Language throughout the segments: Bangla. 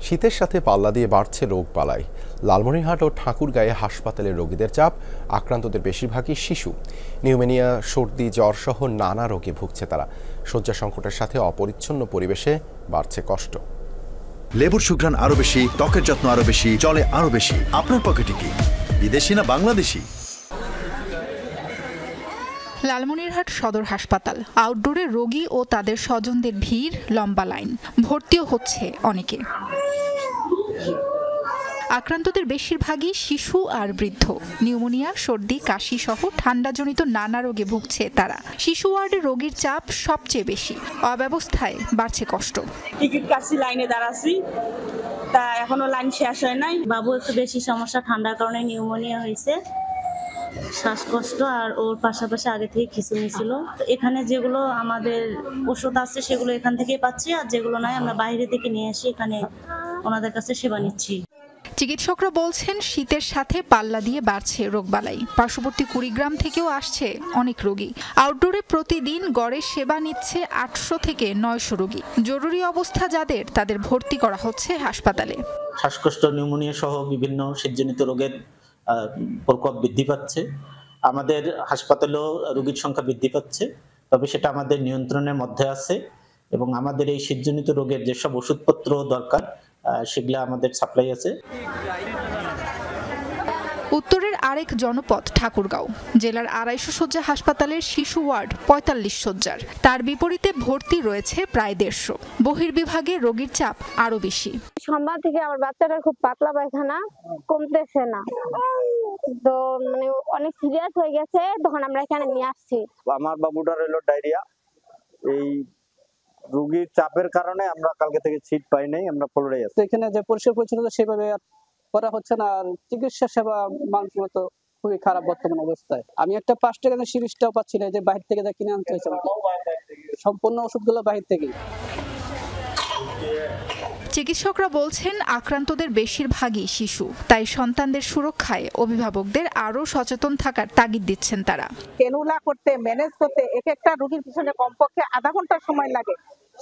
শীতের সাথে পাল্লা দিয়ে বাড়ছে রোগবালাই। লালমনিরহাট ও ঠাকুরগাঁয়ে হাসপাতালে রোগীদের চাপ, আক্রান্তদের বেশিরভাগই শিশু। নিউমোনিয়া, সর্দি, জ্বর সহ নানা রোগে ভুগছে তারা। শয্যা সংকটের সাথে অপরিচ্ছন্ন পরিবেশে বাড়ছে কষ্ট। লেবুর সুঘ্রাণ আরো বেশি, ত্বকের যত্ন আরো বেশি, চলে আরো বেশি। আপনার পকেটে কি বিদেশি না বাংলাদেশি? লালমনিরহাট সদর হাসপাতাল। আউটডোরে রোগী ও তাদের স্বজনদের ভিড়, লম্বা লাইন। ভর্তিও হচ্ছে অনেকে। আক্রান্তদের বেশিরভাগই শিশু আর বৃদ্ধ। নিউমোনিয়া, সর্দি, কাশি সহ ঠান্ডাজনিত নানা রোগে ভুগছে তারা। শিশু ওয়ার্ডে রোগীর চাপ সবচেয়ে বেশি। অব্যবস্থায় বাড়ছে কষ্ট। টিকিট কাটছি, লাইনে দাঁড়াচ্ছি, তা এখনো লাইন শেষ হয় নাই। বাবু একটু বেশি সমস্যা, ঠান্ডার কারণে নিউমোনিয়া হয়েছে, শ্বাসকষ্ট, আর ওর পাশাপাশি আগে থেকে খিঁচুনি ছিল। এখানে যেগুলো আমাদের ওষুধ আছে সেগুলো এখান থেকেই পাচ্ছি, আর যেগুলো নাই আমরা বাইরে থেকে নিয়ে আসি, এখানে ওনাদের কাছে সেবা নিচ্ছি। চিকিৎসকরা বলছেন শীতের সাথে পাল্লা দিয়ে বাড়ছে রোগবালাই। পার্শ্ববর্তী কুড়িগ্রাম থেকেও আসছে অনেক রোগী। আউটডোরে প্রতিদিন গড়ে সেবা নিচ্ছে 800 থেকে 900 রোগী। জরুরি অবস্থা যাদের, তাদের ভর্তি করা হচ্ছে হাসপাতালে। শ্বাসকষ্ট, নিউমোনিয়া সহ বিভিন্ন শীতজনিত রোগের প্রকোপ বৃদ্ধি পাচ্ছে। আমাদের হাসপাতালেও রোগীর সংখ্যা বৃদ্ধি পাচ্ছে, তবে সেটা আমাদের নিয়ন্ত্রণের মধ্যে আছে এবং আমাদের এই শীতজনিত রোগের যেসব ওষুধপত্র দরকার সেগুলো আমাদের সাপ্লাই আছে। উত্তরের আরেক জনপদ ঠাকুরগাঁও। জেলার 250 শয্যা হাসপাতালের শিশু ওয়ার্ড 45 শয্যার। তার বিপরীতে ভর্তি রয়েছে প্রায় 150। বহির্বিভাগে রোগীর চাপ আরো বেশি। সোমবার থেকে আমার বাচ্চাটার খুব পাতলা পায়খানা, কমতেছে না, তো মানে অনেক সিরিয়াস হয়ে গেছে, তখন আমরা এখানে নিয়ে আসছি। আমার বাবুটার হলো ডায়রিয়া। এই রোগীর চাপের কারণে আমরা কালকে থেকে সিট পাই নাই, আমরা ফ্লোরে আছি। এখানে যে পরিষ্কার পরিচ্ছন্নতা সেভাবে করা হচ্ছে না, আর চিকিৎসা সেবা মানসম্মত খুবই খারাপ বর্তমান অবস্থায়। আমি একটা 5 টাকার সিরিজটাও পাচ্ছি না, যে বাইরে থেকে যা কিনে আনতে হয়েছে। সম্পূর্ণ ওষুধগুলো বাইরে থেকে। চিকিৎসকরা বলছেন আক্রান্তদের বেশিরভাগই শিশু, তাই সন্তানদের সুরক্ষায় অভিভাবকদের আরো সচেতন থাকার তাগিদ দিচ্ছেন তারা। ক্যানুলা করতে, ম্যানেজ করতে এক একটা রোগীর পিছনে কমপক্ষে আধা ঘন্টা সময় লাগে।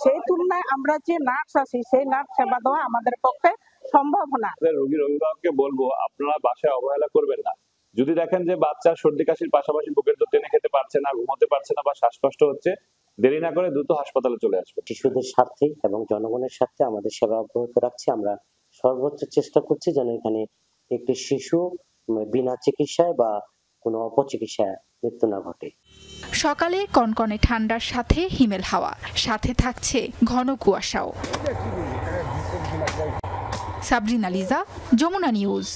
সেই তুলনায় আমরা যে নার্স আছি, সেই নার্স সেবা দেওয়া আমাদের পক্ষে সম্ভব না। রোগীর অভিভাবককে বলবো, আপনারা বাসায় অবহেলা করবেন না। যদি দেখেন যে বাচ্চা সর্দি কাশির পাশাপাশি বুকের দুধ টেনে খেতে পারছে না, ঘুমাতে পারছে না বা শ্বাসকষ্ট হচ্ছে, দেরি না করে দ্রুত হাসপাতালে চলে আসবে। শিশুদের স্বার্থে এবং জনগণের স্বার্থে আমাদের সেবা অব্যাহত রাখছি। আমরা সর্বোচ্চ চেষ্টা করছি যেন এখানে একটি শিশু বিনা চিকিৎসায় বা কোনো অপচিকিৎসায় মৃত্যু না ঘটে। সকালে কনকনে ঠান্ডার সাথে হিমেল হাওয়া, সাথে থাকছে ঘন কুয়াশাও। সাবরিনা লিজা, যমুনা নিউজ।